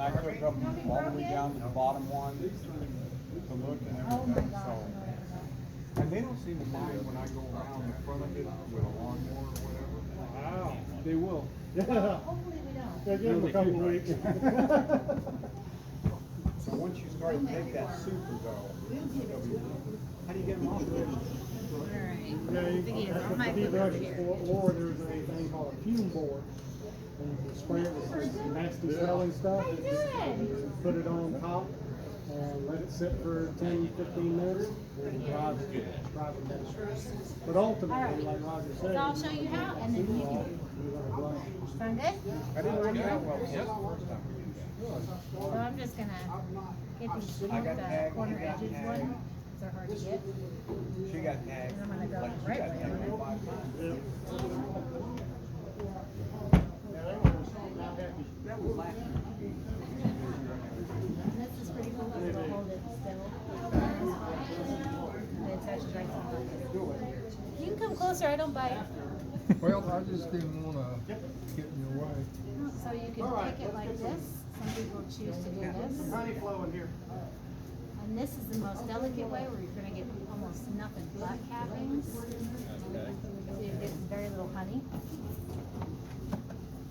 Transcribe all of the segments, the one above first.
I took them all the way down to the bottom one to look and everything, so. And they don't seem to mind when I go around in front of it with a lawnmower or whatever. Wow. They will. Yeah. Hopefully we don't. Yeah, give them a couple of weeks. So once you start to make that super though, how do you get them off there? Alright. Yeah, I think he is that's on what my the bee foot over brushes here. for, or there's a thing called a fume board. And you can spray it with this nasty smelling stuff. How you doing? Put it on top and let it sit for 10-15 minutes and drive it down. But ultimately, like Roger said, So I'll show you how, and then you can. Sound good? I didn't work out well the first time. So I'm just gonna get these the corner edges one. They're hard to get. She got tagged. And I'm gonna go Like she right got way tagged on it. 5 times. That was last year. This is pretty cool because it'll hold it still. And it touches right to the bucket. You can come closer, I don't bite. Well, I just didn't want to get in your way. So you can pick it like this. Some people choose to do this. honey flowing here. And this is the most delicate way where you're gonna get almost nothing but cappings. So you get very little honey.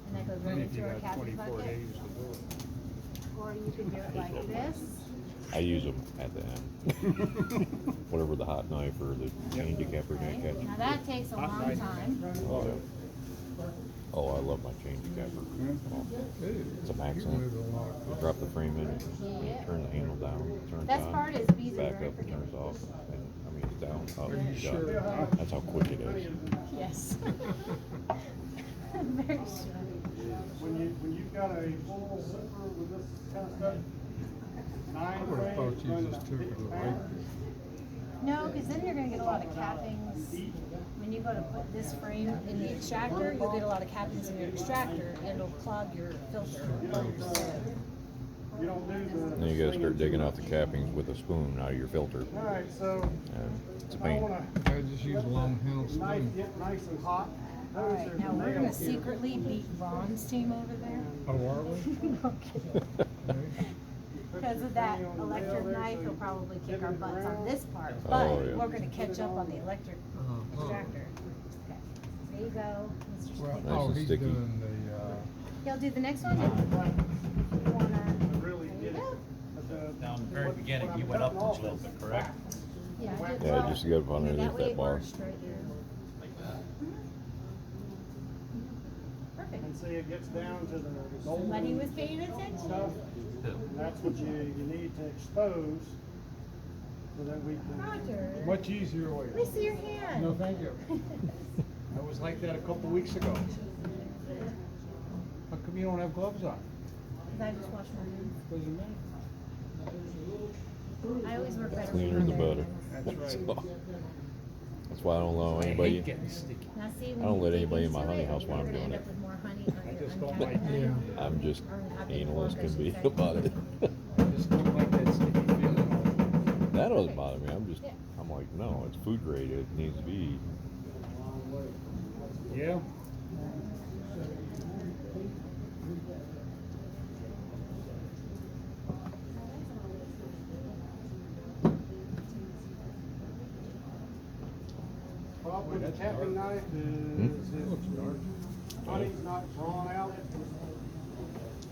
And that goes right into our capping bucket. Or you can do it like this. I use them at the end. Whatever the hot knife or the chain decapper Okay. neck catch. Now that takes a long time. Oh, yeah. Oh, I love my chain decapper. Oh, it's an accent. You drop the frame in, you turn the handle down, turns Best on, part is bees are back very up, it turns forgiving. off. And, I mean, it's down, up, Are you done. sure? That's how quick it is. Yes. Very sure. When you've got a full zipper with this kind of stuff, I would have thought you just took it away. No, because then you're going to get a lot of cappings. When you go to put this frame in the extractor, you'll get a lot of cappings in your extractor, and it'll clog your filter. You don't do the. Then you gotta start digging out the cappings with a spoon out of your filter. All right, so And it's a I pain. want I just use a long handle to knife spoon. get nice and hot. All right, now we're going to secretly beat Ron's team over there. Oh, are we? No kidding. Because of that electric knife, he'll probably kick our butts on this part, but Oh, yeah. we're going to catch up on the electric Uh-huh. extractor. Okay, there you go, Mr. Well, Sticky. Nice oh, and he's sticky. doing the, He'll do the next one. You wanna? Really There you get it. go. But the- Now, in the very beginning, you went up a little bit, correct? Yeah, I did. Yeah, well, just to get up and then underneath way that it bar. goes straight through. Like that. Perfect. And see, it gets down to the Somebody golden was paying attention. stuff. And that's what you need to expose so that we can. Roger. Much easier way. Let me see your hand. No, thank you. I was like that a couple weeks ago. How come you don't have gloves on? Because I just washed my hands. Doesn't matter. I always work better. Cleaner the when better. That's right. So, that's why I don't allow I anybody. hate getting sticky. Now see, I when don't you let dig anybody in my into honey it, house while you're I'm gonna doing end it. up with more honey on I your just don't uncapped like knife. yeah. I'm just Or big anal fork, as I can should be say. about it. I just don't like that sticky feeling. That doesn't bother me. Yeah. I'm like, no, it's food grade. It needs to be. Yeah. Problem with the tapping knife is if honey's not drawn out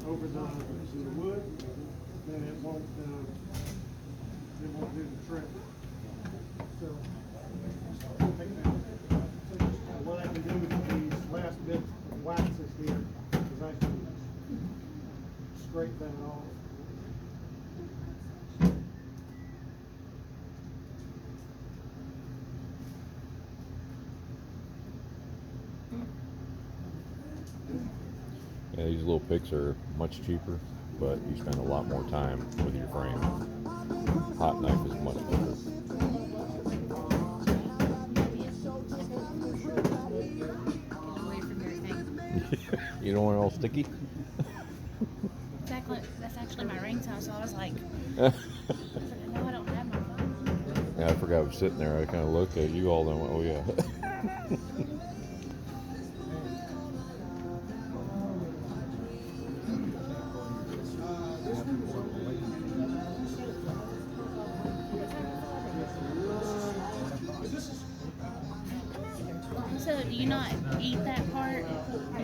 over the wood, then it won't do the trick. So, what I can do with these last bits of waxes here is I can scrape that off. Yeah, these little picks are much cheaper, but you spend a lot more time with your frame. Hot knife is much better. Get away from your thing. You don't want it all sticky? That's actually my ringtone, so I was like, no, I don't have my phone. Yeah, I forgot I was sitting there. I kind of looked at you all and went, oh yeah. you not eat that part?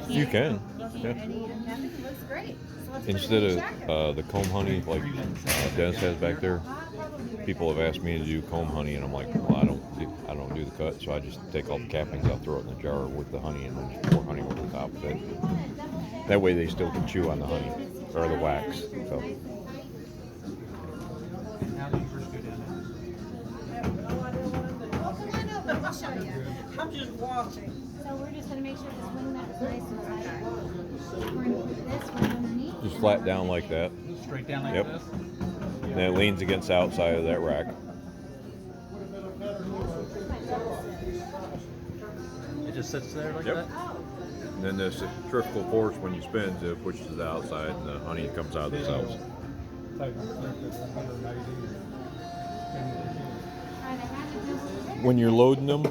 You can. You Yeah. can't any uncapping? It looks great. So let's put it Instead in the of extractor. the comb honey, like Dennis has back there, people have asked me to do comb honey, and I'm like, well, I don't do the cut, so I just take all the cappings out, throw it in the jar with the honey, and then just pour honey over the top of it. That way, they still can chew on the honey or the wax. So. How do you first go down I'll show you. I'm just watching. So we're just gonna make sure this wing nut's nice and tight. We're gonna put this one underneath. Just flat down like that. there? Straight down like Yep. this? And then it leans against the outside of that rack. It just sits there like Yep. that? And then this centrifugal force, when you spin, it pushes it outside, and the honey comes out of the cells. When you're loading them,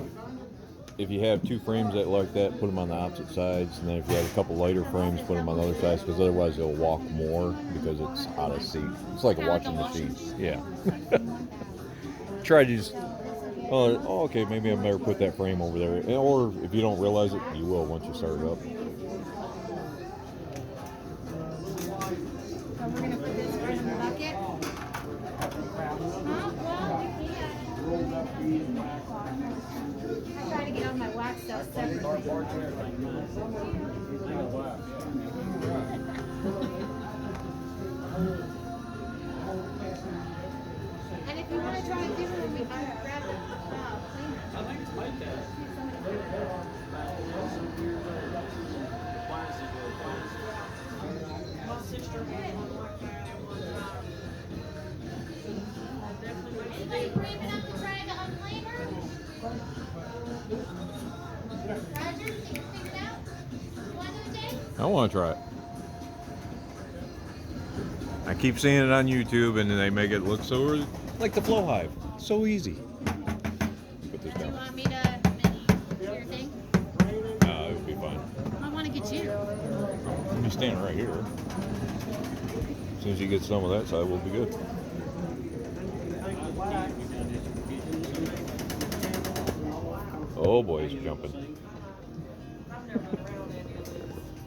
if you have two frames that like that, put them on the opposite sides, and then if you have a couple lighter frames, put them on the other sides, because otherwise they'll walk more because it's out of sync. It's like a washing machine. Yeah. Try to just, oh, okay, maybe I better put that frame over there. Or if you don't realize it, you will once you start it up. So we're gonna put this right in the bucket. Well, we can. I try to get all my wax stuff separately. And if you want to try it different, we can grab a cleaner. I think it's my dad. My sister had one like that at one time. Anybody brave enough to try the unclaimer? Roger, take your things out. Want to do it, Jay? I want to try it. I keep seeing it on YouTube, and then they make it look so like the flow hive. So easy. Put this Do you down. want me to do your thing? It would be fine. I want to get you. I'm just standing right here. As soon as you get some of that side, we'll be good. Oh boy, he's jumping. I've never been around any of this.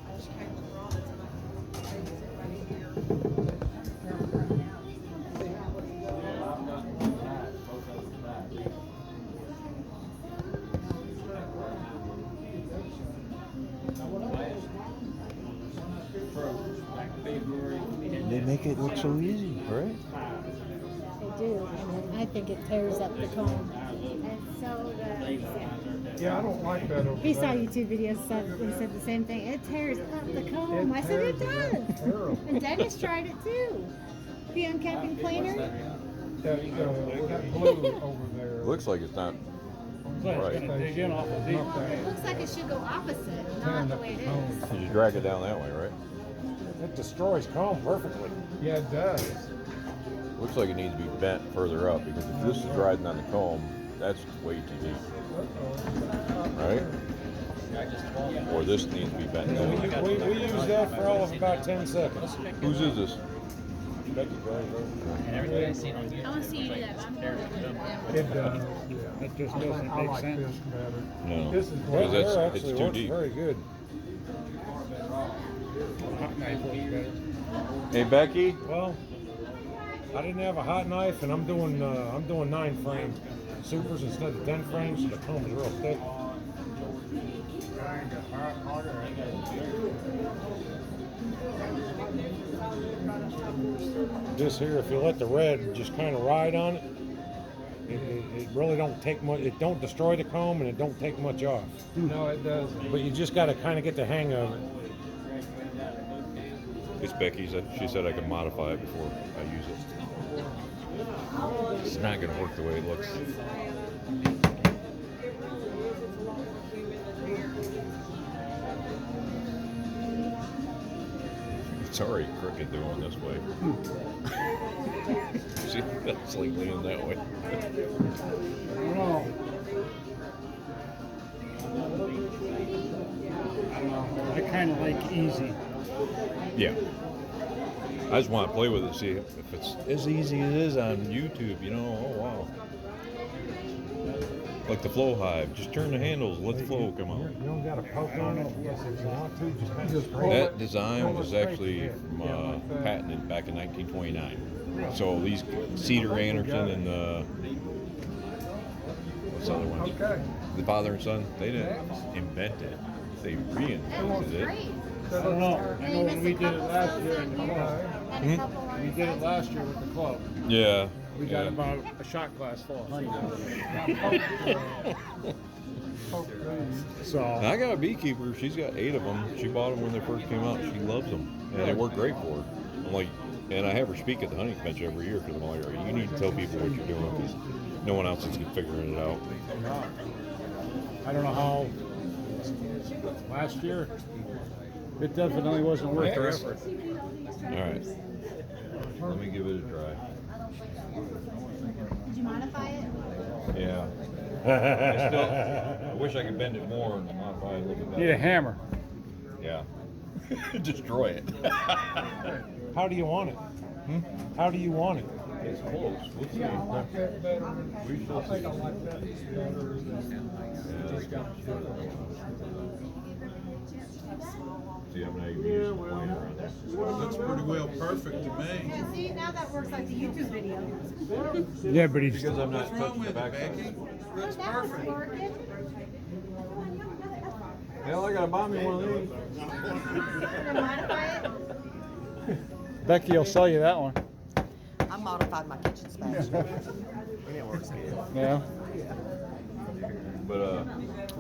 I just came with Robinson. I sit right here. They make it look so easy, right? They do, and I think it tears up the comb. And so does, Yeah, I don't like that over he saw there. YouTube videos, he said the same thing. It tears up the comb. I said it tears it up. does. Terrible. And Dennis tried it too. The uncapping planer. That blue over there. Looks like it's not right. Dig in off of It looks like it should go opposite, not the way it is. You drag it down that way, right? It destroys comb perfectly. Yeah, it does. Looks like it needs to be bent further up, because if this is riding on the comb, that's way too deep, right? Or this needs to be bent down. We use that for all of about 10 seconds. Whose is this? Becky Johnson. And everything I seen on YouTube. I want to see you do that. I'm going It does. Yeah. It just I doesn't make like sense. this better. No, This is because There it's actually too works deep. very good. Hot knife works better. Hey Becky, Well, I didn't have a hot knife, and I'm doing 9 frame supers instead of 10 frames, so the comb is real thick. This here, if you let the red just kind of ride on it, it really don't take much. It don't destroy the comb, and it don't take much off. No, it doesn't. But you just got to kind of get the hang of it. it's Becky. She said I could modify it before I use it. It's not going to work the way it looks. It's already crooked going this way. See, that's like leaning that way. I kind of like easy. Yeah. I just want to play with it, see if it's as easy as it is on YouTube, you know. Oh, wow. Like the flow hive, just turn the handles, let the flow come out. You don't gotta poke on it, yes, if you want to, just kind of straight. That design was actually from, patented back in 1929. So these Cedar Anderson and what's the other one? Okay. The father and son, they didn't invent it. They reinvented it. I don't know. I know when we did it last year in the club. We did it last year with the club. Yeah. We got yeah. about a shot glass full of honey. So I got a beekeeper. She's got 8 of them. She bought them when they first came out. She loves them, and they work great for her. I'm like, and I have her speak at the honey convention every year because I'm like, you need to tell people what you're doing because no one else is figuring it out. I don't know how last year it definitely wasn't worth the effort. All right, let me give it a try. Did you modify it? Yeah. I wish I could bend it more and modify it a little bit better. Need a hammer. Yeah. Destroy it. How do you want it? How do you want it? It's close. We'll see. We shall see. See, I'm not even using the pointer on this. Looks pretty well perfect to me. Yeah, see, now that works like the YouTube video. Yeah, but he's Because I'm not What's wrong touching the with it, back Becky? side. Looks That was perfect. working. Hell, I gotta buy me one of these. Gonna modify it? Becky will sell you that one. I modified my kitchen spatula. And it works good. Yeah. But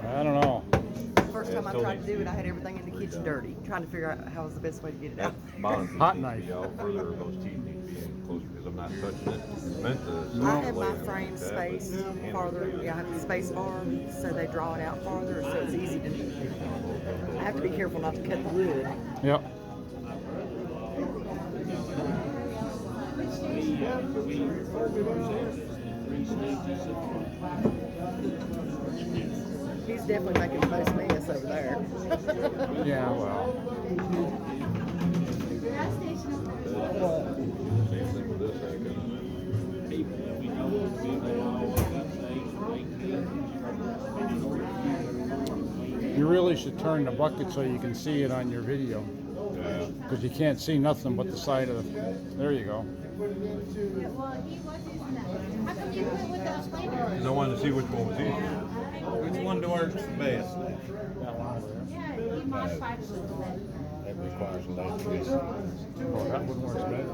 I don't know. First time I tried to do it, I had everything in the kitchen dirty, trying to figure out how was the best way to get it out. that bottom piece Hot needs to knife. be out further, or those teeth need to be in closer because I'm not touching it. It's meant to. I have my lay it frame like that, but spaced handle farther. it. Yeah, I have the space bar, so they draw it out farther, so it's easy to. I have to be careful not to cut the wood. Yep. He's definitely making the most mess over there. Yeah, well. Gas station over there. Same thing with this. You really should turn the bucket so you can see it on your video. Yeah. Because you can't see nothing but the side of the. There you go. Well, he was using that. How come you went with that planer? Because I wanted to see which one was easier. Which one works best? Yeah, he modified it a little bit. That requires electricity. Oh, that one works better.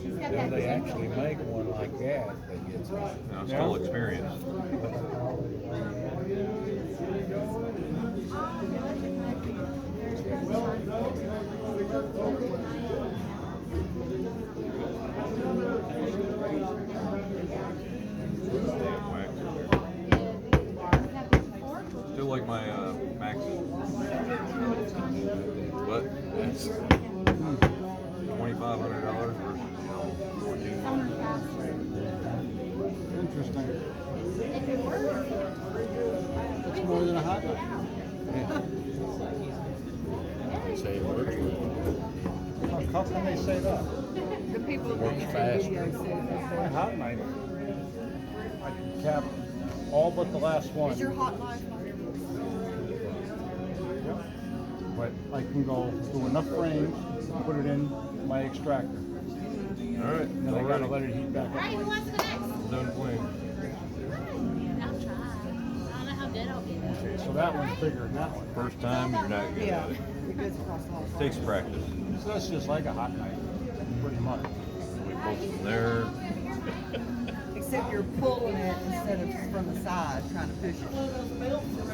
He's got Yeah, that. they actually make one like that that gets Now, it's still experience. Still like my Maxes. But that's $2,500 versus, Interesting. It's more than a hot dog. They say it works well. How can they say that? The people that Works make the fast. video said My hot knife. I can cap all but the last one. is your hot knife? But I can go do enough frames, put it in my extractor. all right, Then I gotta let it heat back All up. right, who wants the next? I'm done playing. I'll try. I don't know how good I'll be. Okay, so that one's bigger than that one. First time, you're not good Yeah, at it. it goes across the whole. Takes practice. So that's just like a hot knife, pretty much. We post from there. Except you're pulling it instead of from the side, trying to push it.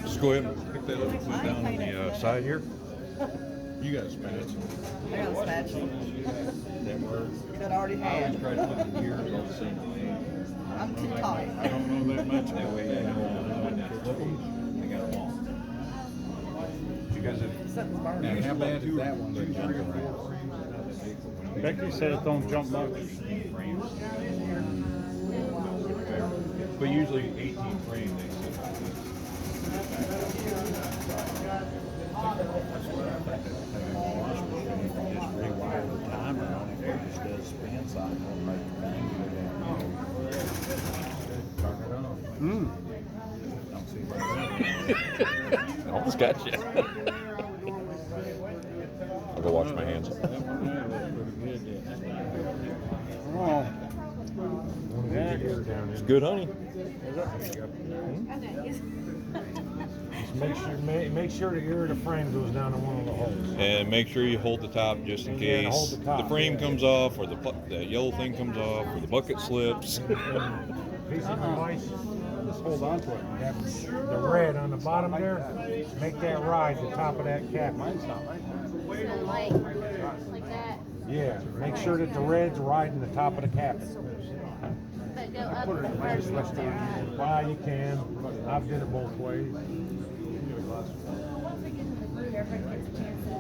Just go ahead and pick that up and put it down on the side here. You got a spatula. I got a spatula That works. that I already I always had. try to put the gears all the same way. I'm too tight. I don't know that much. That way I know when to flip them. I got them all. You guys have. Something's burning. And how bad is that one? That jump around? Becky said it don't jump much. But usually 18 frame they sit. Just rewire the timer on it, it just does spin cycle, make the thing go down. Turn it on. Gotcha. I'll go wash my hands. Oh. It's good honey. Make sure the ear of the frame goes down in one of the holes. And make sure you hold the top just in Yeah, case hold the top, frame yeah. comes off, or the yellow thing comes off, or the bucket slips. Piece of advice, just hold on to it. You have the red on the bottom there, make that ride the top of that cap. Mine's not like that. Like that. Yeah, make sure that the red's riding the top of the cap. But go up Put it in my first. Why you can. I've did it both ways. Once we get to the group, everybody gets a chance to.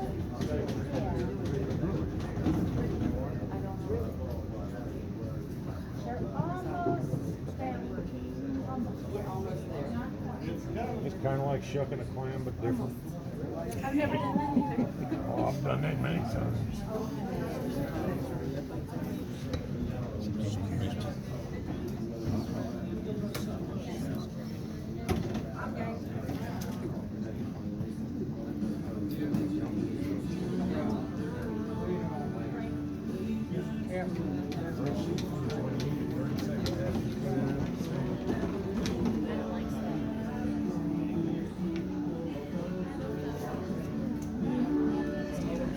They're almost It's kind of like shucking a clam, but different. I've never done that either. Oh, I've done that many times.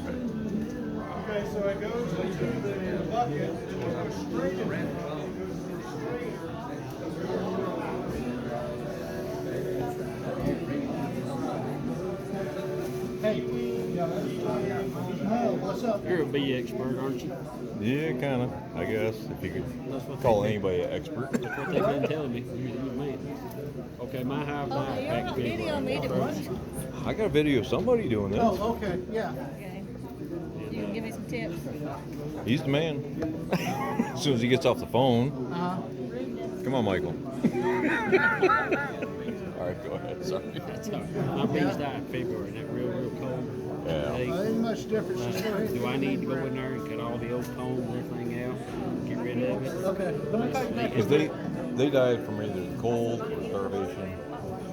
Okay, so it goes into the bucket and it goes straight in. You're a bee expert, aren't you? Yeah, kind of. I guess if you could call anybody an expert. That's what they've been telling me. You man. Okay, my hive diet pack's big. I got a video of somebody doing this. Okay, yeah. Okay. You can give me some tips. He's the man. As soon as he gets off the phone. Come on, Michael. All right, go ahead. Sorry. That's all right. My bees died in February, and that real cold. Yeah. Ain't much difference. Just go ahead. Do I need to go in there and cut all the old comb and everything out? Get rid of it? Okay. Because they died from either the cold or starvation.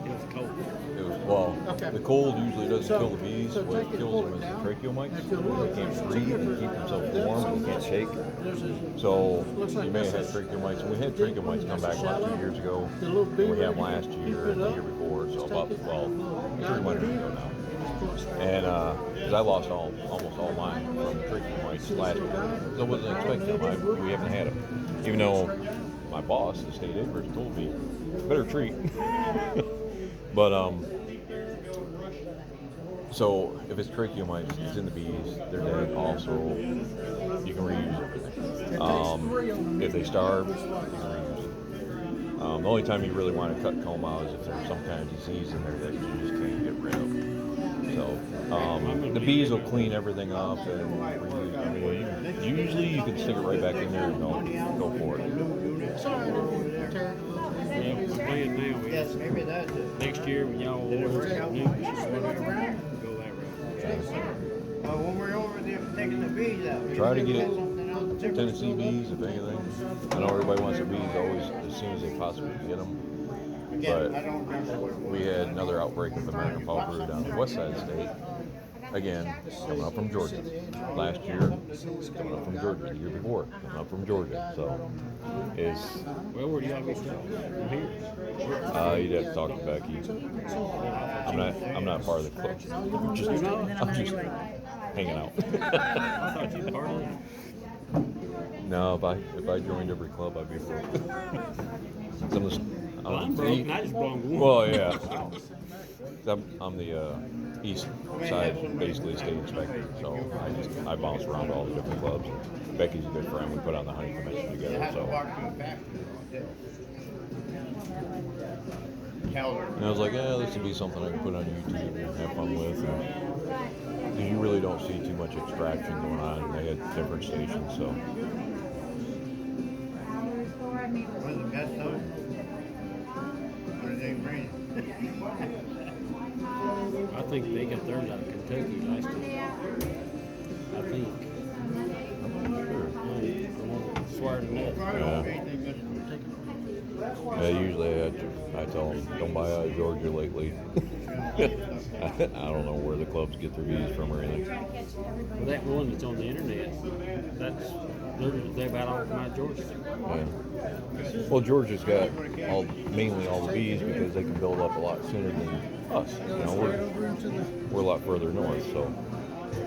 It was cold. It was, well, Okay. the cold usually doesn't So- kill the bees. so What take it, kills pull them it is down. the tracheomites. If you look, They can't there's breathe two and keep different themselves depths warm on and they can't this. shake. There's a- So Looks like you may have this had is tracheomites. We had the deep tracheomites come one, back that's about shallow. 2 years ago. The little bee And we had right them here, last keep year it and the up. year before. So Just about, take it, well, down 3 winters here. ago now. And because I lost almost all mine from tracheomites last year. So I wasn't expecting them. We haven't had them. Even though my boss, the state acres, told me, better treat. But, so if it's tracheomites, it's in the bees, they're dead. Also, you can reuse everything. If they starve, you can reuse it. The only time you really want to cut comb out is if there's some kind of disease in there that you just can't get rid of. So the bees will clean everything up and reuse. I mean, usually you can stick it right back in there and go for it. Yeah, we're playing now. Yes, maybe that's it. Next year, when y'all order new, go that route. When we're over there taking the bees out. Try to get it something else different. Tennessee bees, if anything. I know everybody wants the bees always as soon as they possibly can get them. Again, I But don't remember what it was. we had another outbreak of American foulbrood on the west side of the state. Again, coming up from Georgia. Last year, coming up from Georgia. The year before, coming up from Georgia. So, Well, where do y'all be from? From here? you'd have to talk to Becky. I'm not part of the club. I'm just hanging out. I thought you were part of it. No, if I joined every club, I'd be broke. Well, I'm broke, and I just belong to one. Well, yeah. I'm the east side, basically state inspector, so I bounce around to all the different clubs. Becky's a good friend. We put on the honey convention together, so. And I was like, yeah, this would be something I can put on YouTube and have fun with. And you really don't see too much extraction going on. And they had different stations, so. Was it best though? Or did they bring I think they got theirs out of Kentucky last year. I think. I'm not sure. Swear to that. Yeah. anything good? Yeah, usually I tell them, don't buy out of Georgia lately. I don't know where the clubs get their bees from or anything. Well, that one that's on the internet, they're about all from out of Georgia. Yeah. Well, Georgia's got mainly all the bees because they can build up a lot sooner than us. You know, we're a lot further north, so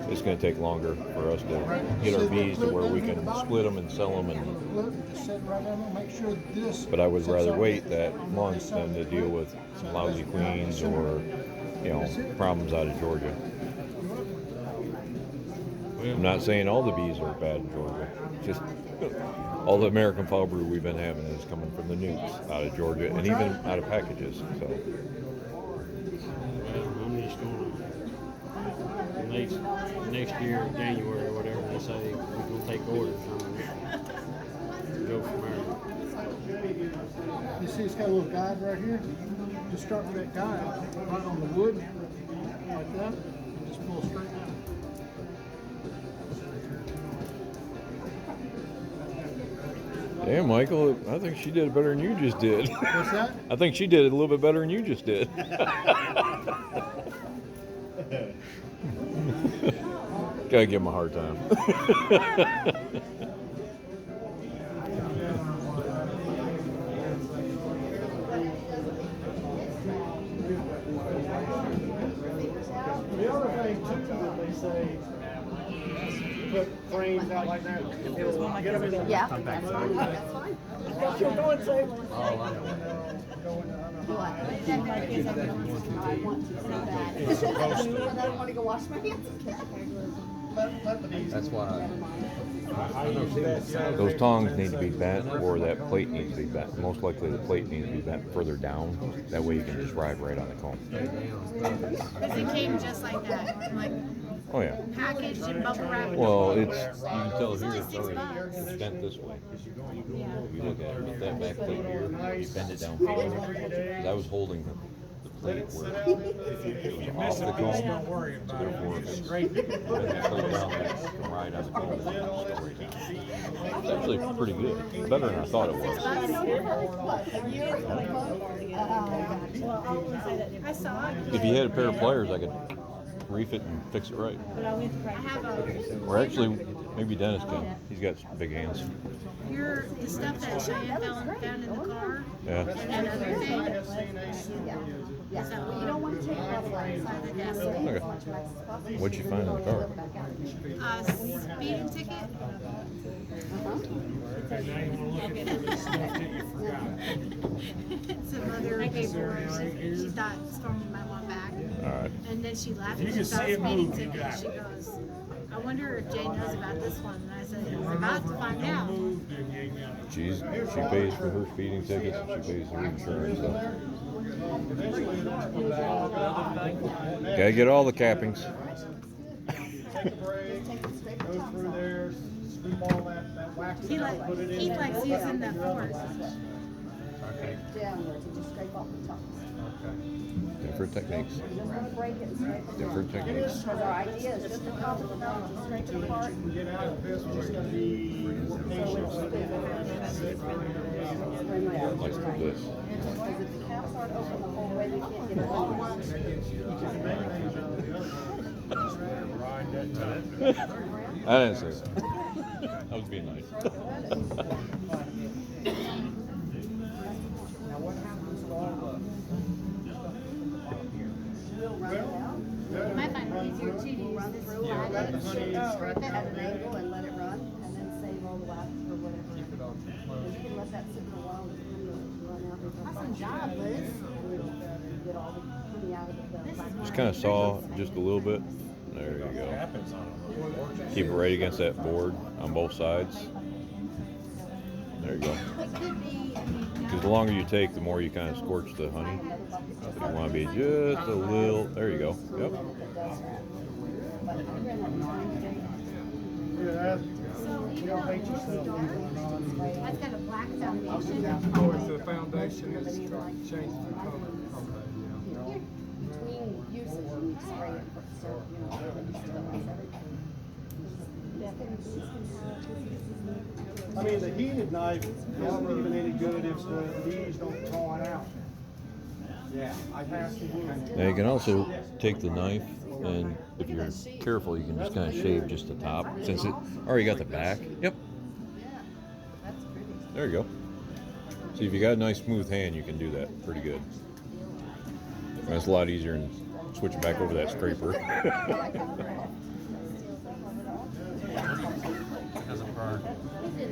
it's going to take longer for us to get our bees to where we can split them and sell them. But I would rather wait that month than to deal with some lousy queens or, you know, problems out of Georgia. I'm not saying all the bees are bad in Georgia. Just all the American foul brood we've been having is coming from the nukes out of Georgia and even out of packages. So. Well, I'm just going to next year, January or whatever, they say we're going to take orders. Go from there. You see it's got a little guide right here. Just start with that guide right on the wood, like that, and just pull straight down. Damn, Michael, I think she did it better than you just did. What's that? I think she did it a little bit better than you just did. Gotta give him a hard time. The other thing too that they say, put frames out like that. Get them in the Yeah, that's fine. That's fine. You're going safe. I want to so bad. And I want to go wash my hands. That's why Those tongs need to be bent, or that plate needs to be bent. Most likely the plate needs to be bent further down. That way you can just ride right on the comb. Because it came just like that, like Oh yeah. packaged and bubble wrapped. Well, you can tell It's here only it's $6. already it's bent this way. Yeah. If you look at it, with that back plate here, you bend it down further. 'Cause I was holding the plate where it was off the comb, so therefore it's bend the plate down there and ride on the comb. It's actually pretty good. Better than I thought it was. I saw it. If you had a pair of pliers, I could reef it and fix it right. I have Or actually, maybe Dennis can. He's got big hands. the stuff that Cheyenne found in the car. Yeah. And other things. Yeah, well, you don't want to take it off the inside of the desk. Okay. What'd you find in the car? Speeding ticket. Some other paperwork. She thought Stormy might want back. Alright. And then she laughed and she saw a speeding ticket. And she goes, I wonder if Jay knows about this one. And I said, I was about to find out. She pays for her speeding tickets and she pays her insurance. So. Gotta get all the cappings. Take a break, go through there, scoop all that wax He out, put it in he there. likes using the fork. Okay. Downwards and just scrape off the top. Different techniques. You just want to break it and scrape it. Different techniques. Because our idea is just to top it down, just scrape it apart. Get out of this, we're just gonna be more patient. Like this. Because if the caps aren't open the whole way, we can't get it on. I didn't say that. I was being nice. You might find it easier to use this flat edge. Scrape it at an angle and let it run, and then save all the wax or whatever. Because you can let that sit for a while and run out. Awesome job, Liz. Get all the honey out of it. Just kind of saw just a little bit. There you go. Keep it right against that board on both sides. There you go. It could be, Because the longer you take, the more you kind of scorch the honey. So you want to be just a little. There you go. Yep. I've got a black foundation. Of course, the foundation is changing the color. Between uses, you need to spray it so, you know, when you still has everything. I mean, the heated knife isn't even any good if the bees don't draw it out. Yeah, I Past the wood. Now you can also take the knife, and if you're careful, you can just kind of shave just the top, since it already got the back. Yep, Yeah, that's pretty. there you go. See, if you got a nice smooth hand, you can do that pretty good. That's a lot easier than switching back over that scraper. Doesn't burn.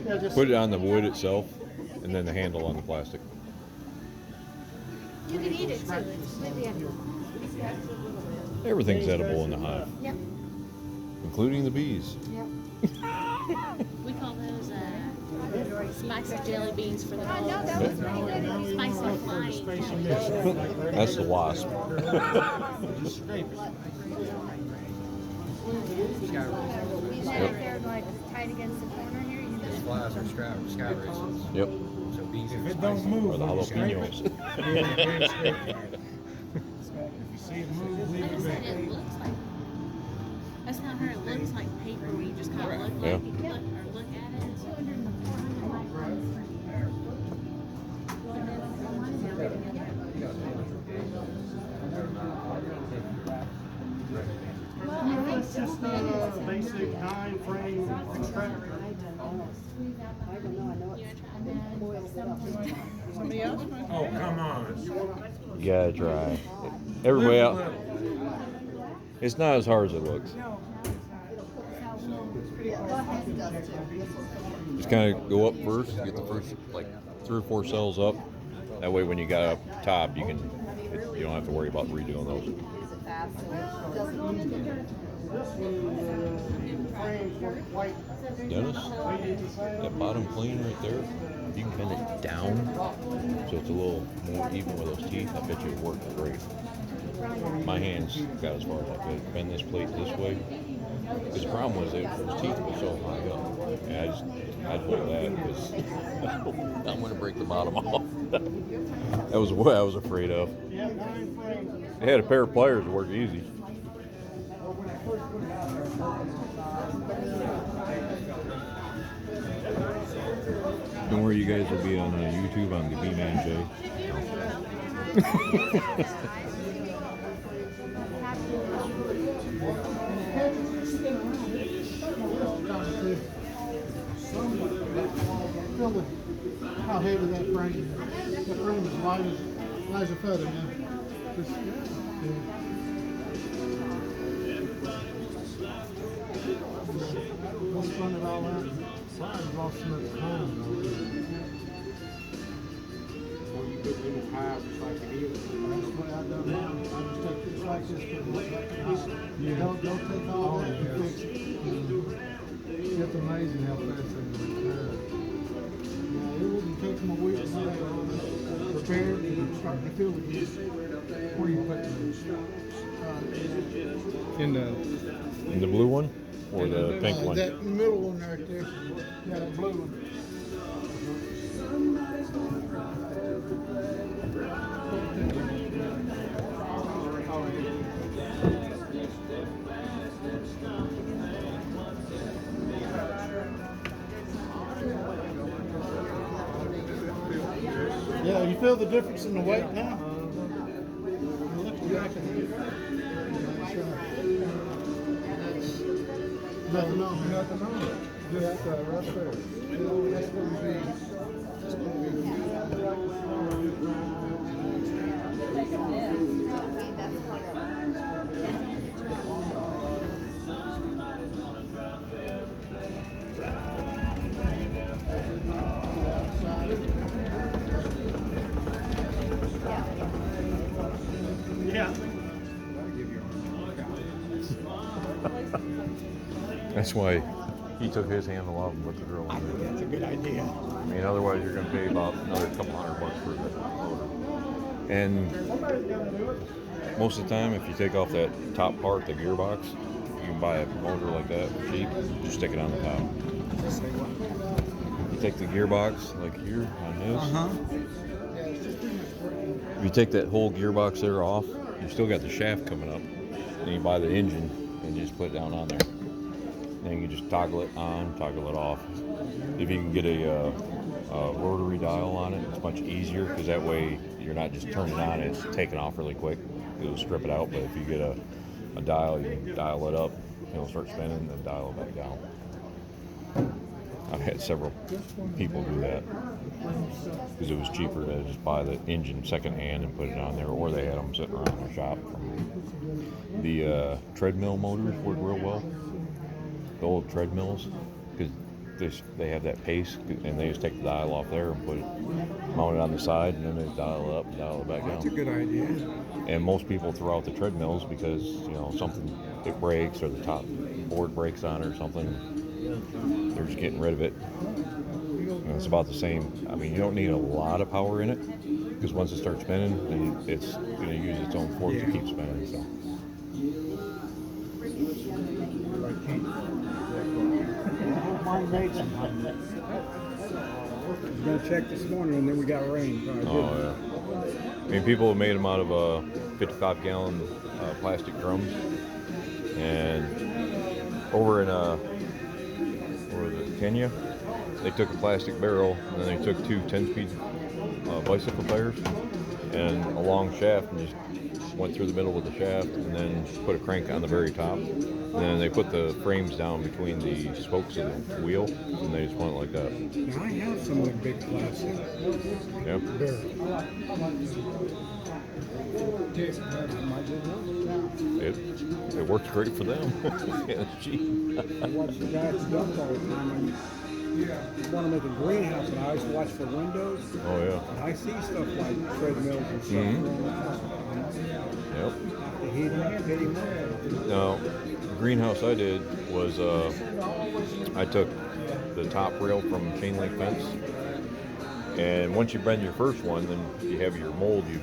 Yeah, just Put it on the wood itself, and then the handle on the plastic. You can eat it too. It's completely edible. Everything's edible in the hive, Yep. including the bees. Yep. We call those spicy jelly beans for the dogs. No, that was pretty good. Spicy flying. That's the wasp. just scrape it. Is that if they're like tight against the corner here? You can just Flies are sky races. Yep. So bees If are it don't spicy. move, Or the when you scrape jalapenos. it, yeah, scrape it. If you see it move, leave I it just said there. it looks like. That's not her. It looks like paper where you just kind of look Yeah. like it, or look at it. It's just a basic 9-frame extractor. I don't know, I know it boils it up. Somebody else? Oh, come on. You gotta try. Everybody out. It's not as hard as it looks. Just kind of go up first, get the first like 3 or 4 cells up. That way, when you got up top, you don't have to worry about redoing those. Use it fast, so it doesn't. Dennis, that bottom plane right there, you can bend it down so it's a little more even with those teeth. I bet you it worked great. My hands got as far as I could. Bend this plate this way. Because the problem was those teeth were so high up. And I'd hold that because I'm going to break the bottom off. That was what I was afraid of. They had a pair of pliers to work easy. Don't worry, you guys will be on YouTube on the B-Man J. Feel how heavy that frame is. That frame is light as a feather now. Just, Let's run it all out. I've lost so much time. Well, you put it in the hive just like it is. That's what I've done now. I just take this like this, put it like this. Don't take all that and fix it. It's amazing how fast they can repair. Yeah, it wouldn't take them a week to repair it and start to fill it again. Where you put In the blue one or the pink one? That middle one right there. Yeah, that blue one. Yeah, you feel the difference in the weight now? Look back at it. Nothing on it. Nothing on it. Just right there. That's gonna That's why he took his handle off and put the drill in there. That's a good idea. I mean, otherwise you're going to pay about another couple $100 for the motor. And most of the time, if you take off that top part, the gearbox, you can buy a motor like that cheap. Just stick it on the top. You take the gearbox, like here on his. If you take that whole gearbox there off, you still got the shaft coming up. Then you buy the engine and you just put it down on there. then you just toggle it on, toggle it off. If you can get a rotary dial on it, it's much easier because that way you're not just turning it on and it's taking off really quick. It'll strip it out, but if you get a dial, you can dial it up, it'll start spinning, and then dial it back down. I've had several people do that because it was cheaper to just buy the engine secondhand and put it on there, or they had them sitting around their shop. The treadmill motors work real well. The old treadmills, because they have that pace, and they just take the dial off there and mount it on the side, and then they dial it up and dial it back down. That's a good idea. And most people throw out the treadmills because something, it breaks or the top board breaks on it or something. They're just getting rid of it. And it's about the same. I mean, you don't need a lot of power in it because once it starts spinning, then it's going to use its own force to keep spinning. So. Mine made some honey. I was gonna check this morning, and then we got rain. So I didn't. Oh yeah. I mean, people have made them out of 55-gallon plastic drums, and over in where was it, Kenya, they took a plastic barrel and then they took two 10-speed bicycle tires and a long shaft and just went through the middle with the shaft and then put a crank on the very top. And then they put the frames down between the spokes of the wheel and they just went like that. Now I have some of the big plastic Yeah. barrels. It works great for them. Yeah, it's cheap. I watch the guys dump all the time. I want to make a greenhouse, and I always watch for windows. Oh yeah. And I see stuff like treadmills and stuff. Yep. The heating up. Now, the greenhouse I did was I took the top rail from chain link fence, and once you bend your first one, then you have your mold. You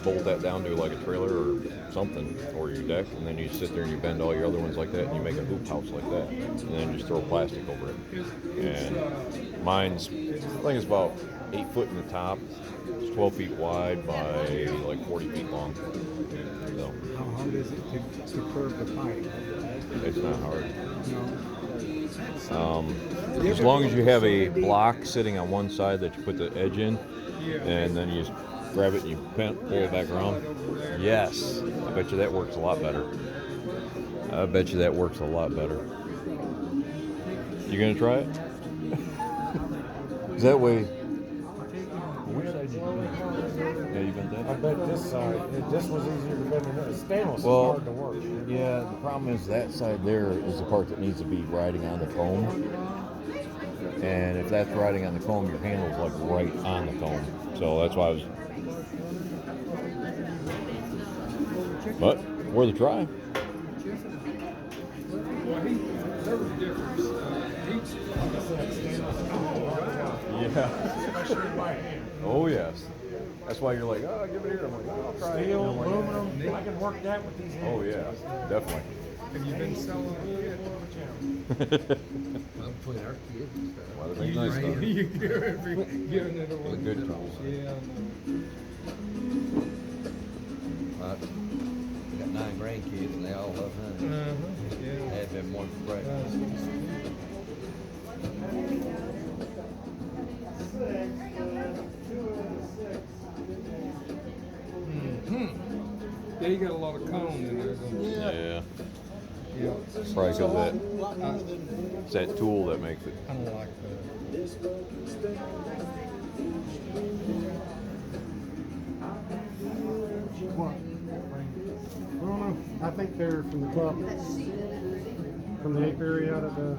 bolt that down to like a trailer or something, or your deck, and then you sit there and you bend all your other ones like that, and you make a hoop house like that, and then just throw plastic over it. And mine's, I think it's about 8 foot in the top. It's 12 feet wide by like 40 feet long. So How hard is it to curve the pipe? it's not hard. No. As long as you have a block sitting on one side that you put the edge in, and then you just grab it and you pull it back around. Yes, I bet you that works a lot better. I bet you that works a lot better. You gonna try it? Is that way? Which side did you bend? Yeah, you bent that? I bet this side, this was easier to bend than this. Stainless Well, is hard to work. yeah, the problem is that side there is the part that needs to be riding on the comb. And if that's riding on the comb, your handle's like right on the comb. So that's why I was. But worth a try. Yeah. Oh yes. That's why you're like, oh, give it here. I'm like, oh, I'll try it. Steel, And I'm like, aluminum, I can work that with these hands. oh yeah, definitely. Have you been selling Well, between our kids and stuff. Well, they're nice stuff. You giving it away. The good tools. Yeah. But we got 9 grandkids and they all love hunting. I Yeah. had them one for breakfast. Yeah, you got a lot of cone in there, don't you? Yeah. Yeah. Probably because it's that tool that makes it. I don't like that. What? I don't know. I think they're from the club, from the apiary out of the.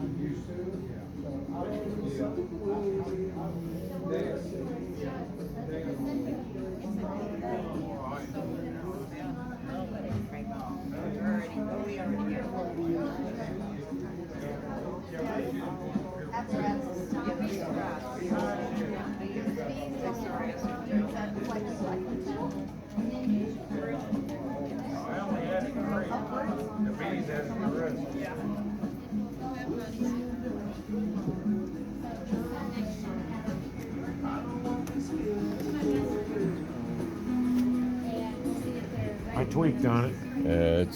I tweaked on it.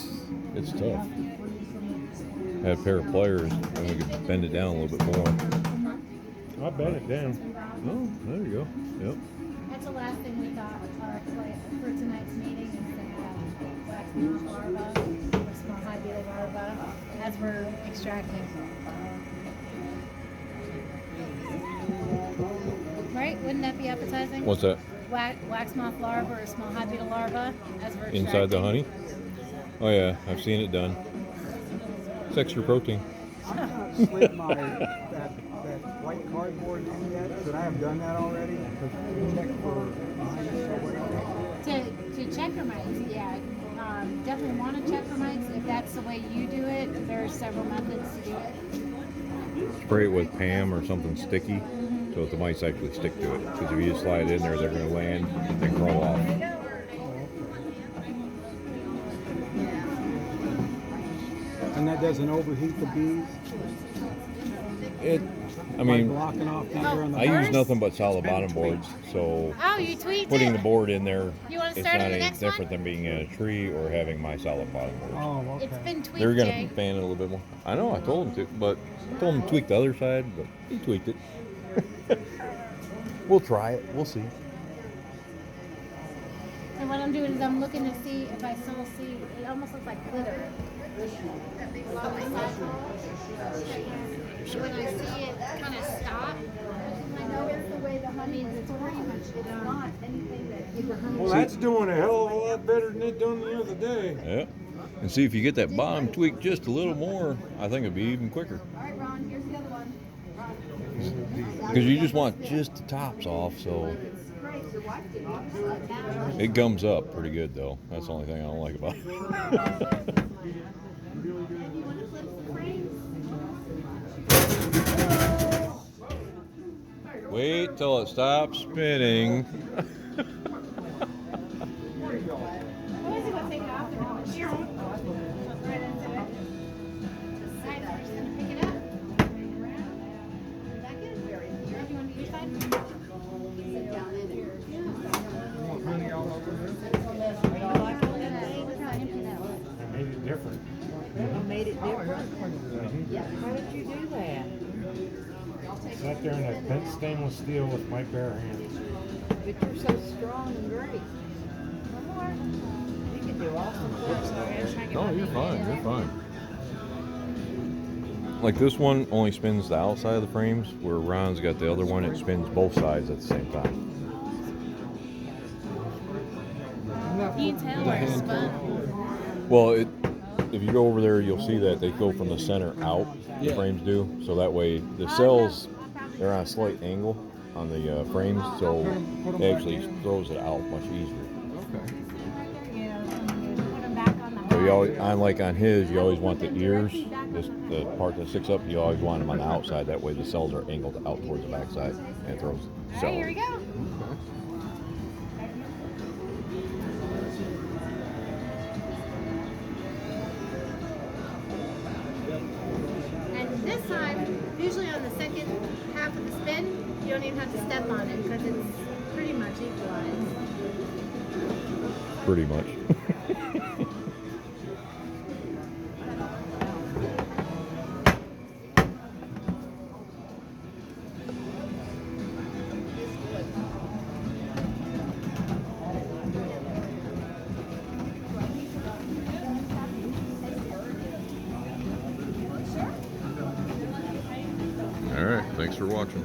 It's tough. had a pair of pliers, and we could bend it down a little bit more. I bet it down. Oh, there you go. Yep. That's the last thing we thought for tonight's meeting is to have wax moth larvae or small high beetle larvae as we're extracting. Right? Wouldn't that be appetizing? What's that? Wax moth larvae or small high beetle larvae as we're extracting. Inside the honey? Oh yeah, I've seen it done. It's extra protein. I've not slid my that white cardboard in yet. Should I have done that already? To check for mites or whatever. To check for mites, yeah. Definitely want to check for mites. If that's the way you do it, there are several methods to do it. Spray it with Pam or something sticky, so that the mice actually stick to it. Because if you just slide it in there, they're going to land and crawl off. And that doesn't overheat the bees? I mean, blocking off the air on the I use nothing but solid bottom boards, so Oh, you tweaked putting the it. board in there, You wanna it's start not on the any next different one? than being in a tree or having my solid bottom boards. Oh, okay. It's been tweaked, They're going Jay. to fan it a little bit more. I know, I told him to, but I told him to tweak the other side, but he tweaked it. We'll try it. We'll see. And what I'm doing is I'm looking to see if I still see, it almost looks like glitter. When I see it kind of stop, I know it's the way the honey is, it's pretty much, it's not anything that you Well, that's doing a hell of a lot better than it done the other day. Yeah. And see if you get that bottom tweak just a little more, I think it'd be even quicker. All right, Ron, here's the other one. Because you just want just the tops off, so it gums up pretty good though. That's the only thing I don't like about it. Wait till it stops spinning. Made it different. Made it different. How did you do that? Sat there in that bent stainless steel with my bare hands. But you're so strong and great. You can do awesome things. No, you're fine. You're fine. Like this one only spins the outside of the frames, where Ron's got the other one, it spins both sides at the same time. You tell where it's spun. Well, if you go over there, you'll see that they go from the center out, the frames do, so that way the cells, they're on a slight angle on the frames, so it actually throws it out much easier. So you always, like on his, you always want the ears, the part that sticks up, you always want them on the outside, that way the cells are angled out towards the backside, and it throws All cells. right, here we go. And this time, usually on the second half of the spin, you don't even have to step on it because it's pretty much equalized. Pretty much. All right, thanks for watching.